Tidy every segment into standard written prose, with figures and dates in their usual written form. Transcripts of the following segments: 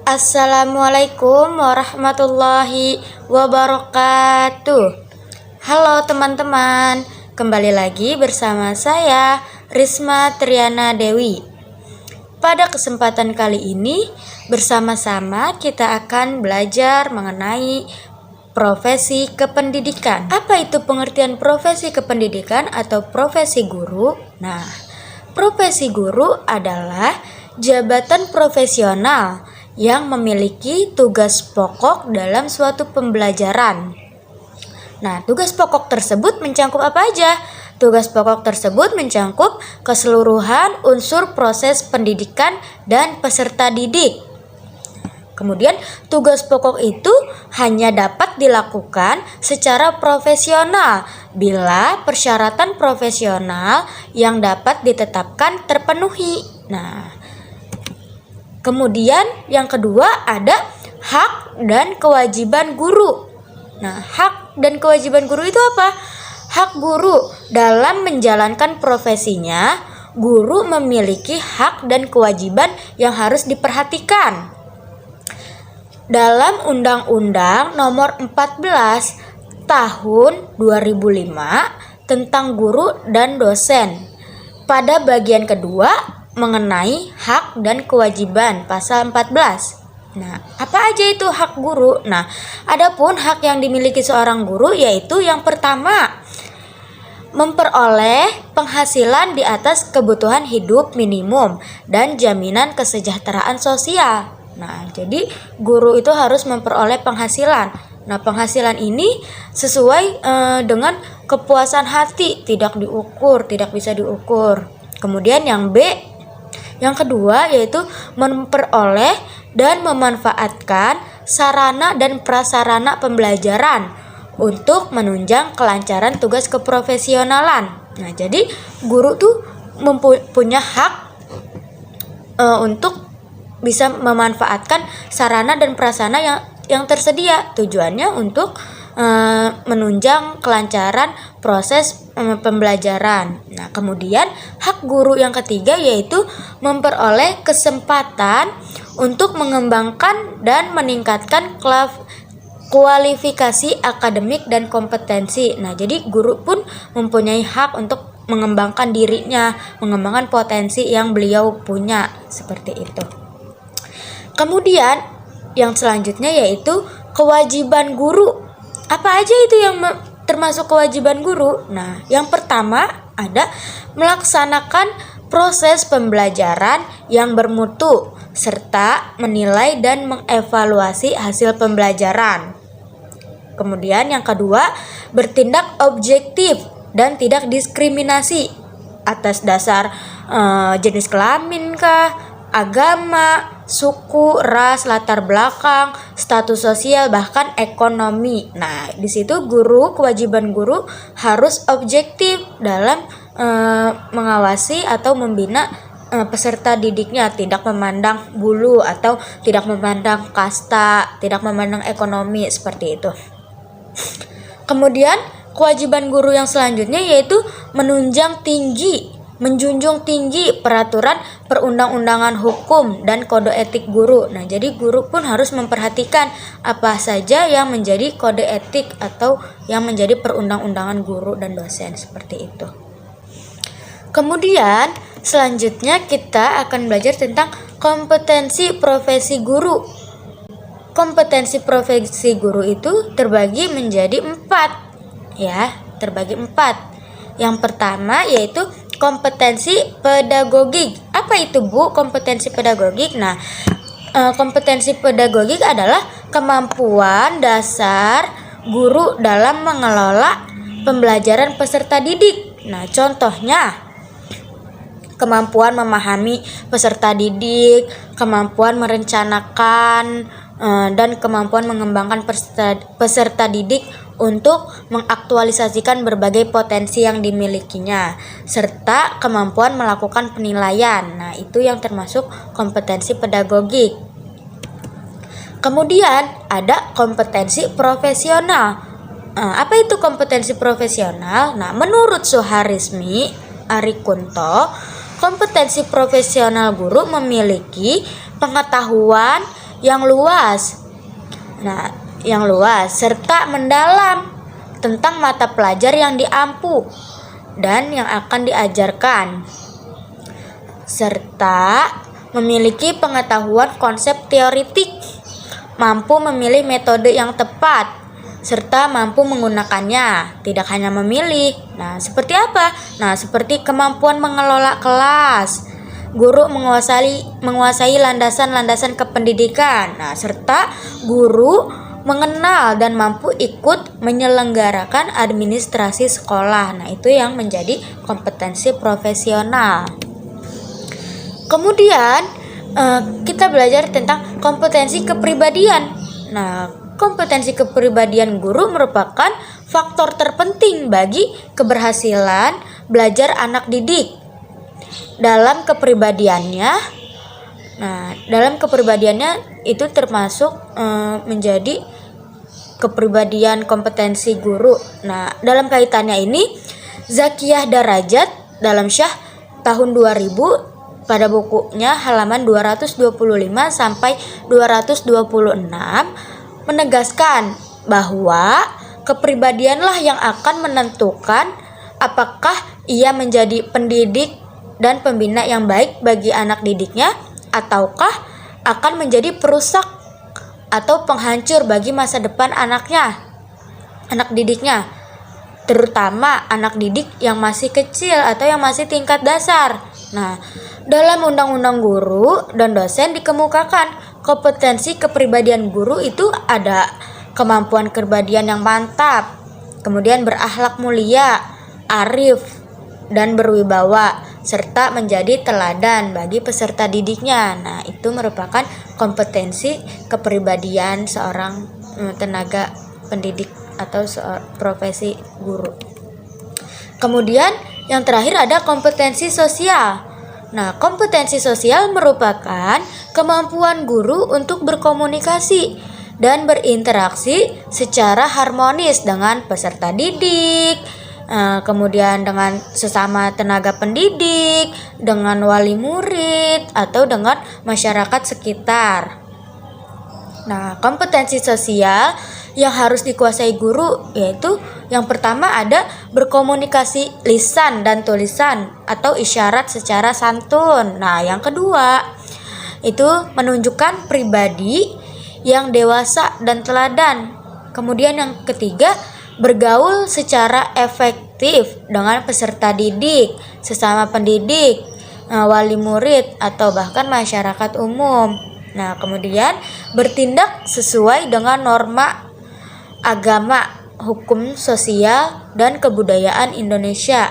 Assalamualaikum warahmatullahi wabarakatuh. Halo teman-teman, kembali lagi bersama saya Risma Triana Dewi. Pada kesempatan kali ini bersama-sama kita akan belajar mengenai profesi kependidikan. Apa itu pengertian profesi kependidikan atau profesi guru? Nah, profesi guru adalah jabatan profesional yang memiliki tugas pokok dalam suatu pembelajaran. Nah, tugas pokok tersebut mencakup apa aja? Tugas pokok tersebut mencakup keseluruhan unsur proses pendidikan dan peserta didik. Kemudian, tugas pokok itu hanya dapat dilakukan secara profesional bila persyaratan profesional yang dapat ditetapkan terpenuhi. Nah, kemudian yang kedua ada hak dan kewajiban guru. Nah, hak dan kewajiban guru itu apa? Hak guru dalam menjalankan profesinya, guru memiliki hak dan kewajiban yang harus diperhatikan. Dalam Undang-Undang Nomor 14 Tahun 2005 tentang guru dan dosen, pada bagian kedua mengenai hak dan kewajiban pasal 14. Nah, apa aja itu hak guru? Nah, adapun hak yang dimiliki seorang guru yaitu yang pertama, memperoleh penghasilan di atas kebutuhan hidup minimum dan jaminan kesejahteraan sosial. Nah, jadi guru itu harus memperoleh penghasilan. Nah, penghasilan ini sesuai dengan kepuasan hati, tidak bisa diukur. Kemudian yang B, yang kedua yaitu memperoleh dan memanfaatkan sarana dan prasarana pembelajaran untuk menunjang kelancaran tugas keprofesionalan. Nah, jadi guru tuh punya hak untuk bisa memanfaatkan sarana dan prasarana yang tersedia. Tujuannya untuk menunjang kelancaran proses pembelajaran. Nah, kemudian hak guru yang ketiga yaitu memperoleh kesempatan untuk mengembangkan dan meningkatkan kualifikasi akademik dan kompetensi. Nah, jadi guru pun mempunyai hak untuk mengembangkan dirinya, mengembangkan potensi yang beliau punya, seperti itu. Kemudian yang selanjutnya yaitu kewajiban guru. Apa aja itu yang termasuk kewajiban guru? Nah, yang pertama ada melaksanakan proses pembelajaran yang bermutu serta menilai dan mengevaluasi hasil pembelajaran. Kemudian yang kedua, bertindak objektif dan tidak diskriminasi atas dasar jenis kelamin kah, agama, suku, ras, latar belakang, status sosial, bahkan ekonomi. Nah, di situ kewajiban guru harus objektif dalam mengawasi atau membina peserta didiknya, tidak memandang bulu atau tidak memandang kasta, tidak memandang ekonomi, seperti itu. Kemudian kewajiban guru yang selanjutnya yaitu menjunjung tinggi peraturan perundang-undangan hukum dan kode etik guru. Nah, jadi guru pun harus memperhatikan apa saja yang menjadi kode etik atau yang menjadi perundang-undangan guru dan dosen, seperti itu. Kemudian selanjutnya kita akan belajar tentang kompetensi profesi guru. Kompetensi profesi guru itu terbagi menjadi 4. Yang pertama yaitu kompetensi pedagogik. Apa itu, Bu, kompetensi pedagogik? Nah, kompetensi pedagogik adalah kemampuan dasar guru dalam mengelola pembelajaran peserta didik. Nah, contohnya kemampuan memahami peserta didik, kemampuan merencanakan, dan kemampuan mengembangkan peserta didik untuk mengaktualisasikan berbagai potensi yang dimilikinya, serta kemampuan melakukan penilaian. Nah, itu yang termasuk kompetensi pedagogik. Kemudian ada kompetensi profesional. Apa itu kompetensi profesional? Nah, menurut Suharismi Arikunto, kompetensi profesional guru memiliki pengetahuan yang luas. Nah, yang luas serta mendalam tentang mata pelajar yang diampu dan yang akan diajarkan, serta memiliki pengetahuan konsep teoritik, mampu memilih metode yang tepat, serta mampu menggunakannya, tidak hanya memilih. Nah, seperti apa? Nah, seperti kemampuan mengelola kelas, guru menguasai landasan-landasan kependidikan, nah, serta guru mengenal dan mampu ikut menyelenggarakan administrasi sekolah. Nah, itu yang menjadi kompetensi profesional. Kemudian kita belajar tentang kompetensi kepribadian. Nah, kompetensi kepribadian guru merupakan faktor terpenting bagi keberhasilan belajar anak didik. Dalam kepribadiannya itu termasuk menjadi kepribadian kompetensi guru. Nah, dalam kaitannya ini Zakiyah Darajat dalam Syah tahun 2000 pada bukunya halaman 225 sampai 226 menegaskan bahwa kepribadianlah yang akan menentukan apakah ia menjadi pendidik dan pembina yang baik bagi anak didiknya ataukah akan menjadi perusak atau penghancur bagi masa depan anak didiknya, terutama anak didik yang masih kecil atau yang masih tingkat dasar. Nah, dalam Undang-Undang Guru dan Dosen dikemukakan kompetensi kepribadian guru itu ada kemampuan kepribadian yang mantap, kemudian berakhlak mulia, arif, dan berwibawa, serta menjadi teladan bagi peserta didiknya. Nah, itu merupakan kompetensi kepribadian seorang tenaga pendidik atau profesi guru. Kemudian yang terakhir ada kompetensi sosial. Nah, kompetensi sosial merupakan kemampuan guru untuk berkomunikasi dan berinteraksi secara harmonis dengan peserta didik, kemudian dengan sesama tenaga pendidik, dengan wali murid, atau dengan masyarakat sekitar. Nah, kompetensi sosial yang harus dikuasai guru yaitu yang pertama ada berkomunikasi lisan dan tulisan atau isyarat secara santun. Nah, yang kedua itu menunjukkan pribadi yang dewasa dan teladan. Kemudian yang ketiga bergaul secara efektif dengan peserta didik, sesama pendidik, wali murid, atau bahkan masyarakat umum. Nah, kemudian bertindak sesuai dengan norma agama, hukum sosial, dan kebudayaan Indonesia.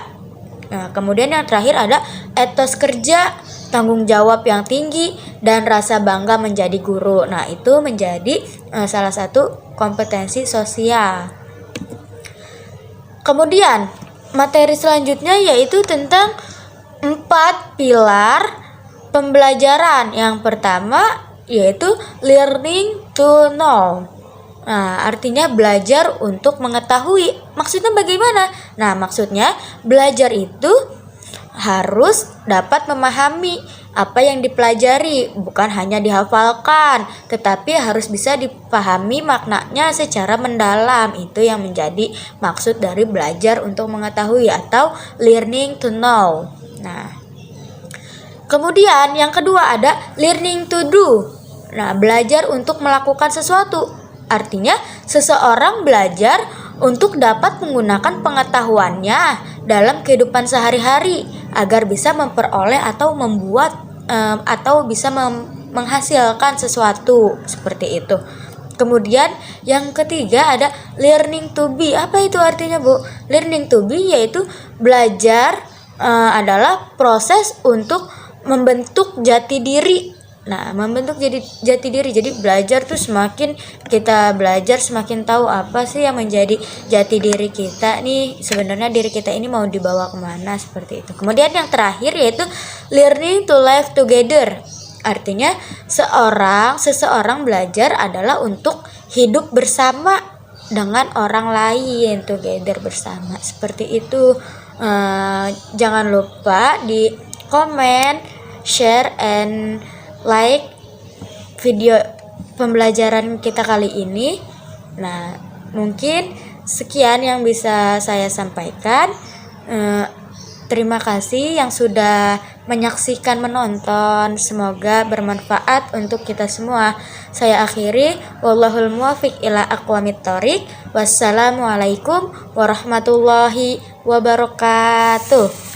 Nah, kemudian yang terakhir ada etos kerja, tanggung jawab yang tinggi, dan rasa bangga menjadi guru. Nah, itu menjadi salah satu kompetensi sosial. Kemudian materi selanjutnya yaitu tentang 4 pilar pembelajaran. Yang pertama yaitu learning to know. Nah, artinya belajar untuk mengetahui. Maksudnya bagaimana? Nah, maksudnya belajar itu harus dapat memahami apa yang dipelajari, bukan hanya dihafalkan, tetapi harus bisa dipahami maknanya secara mendalam. Itu yang menjadi maksud dari belajar untuk mengetahui atau learning to know. Nah, kemudian yang kedua ada learning to do. Nah, belajar untuk melakukan sesuatu. Artinya seseorang belajar untuk dapat menggunakan pengetahuannya dalam kehidupan sehari-hari agar bisa memperoleh atau membuat atau bisa menghasilkan sesuatu seperti itu. Kemudian yang ketiga ada learning to be. Apa itu artinya, Bu? Learning to be yaitu belajar adalah proses untuk membentuk jati diri. Nah, membentuk jati diri. Jadi belajar tuh semakin kita belajar semakin tahu apa sih yang menjadi jati diri kita nih. Sebenarnya diri kita ini mau dibawa kemana, seperti itu. Kemudian yang terakhir yaitu learning to live together. Artinya seseorang belajar adalah untuk hidup bersama dengan orang lain, together bersama. Seperti itu. Jangan lupa di comment, share, and like video pembelajaran kita kali ini. Nah, mungkin sekian yang bisa saya sampaikan. Terima kasih yang sudah menyaksikan, menonton. Semoga bermanfaat untuk kita semua. Saya akhiri, wallahul muwaffiq ila aqwamit thoriq. Wassalamualaikum warahmatullahi wabarakatuh.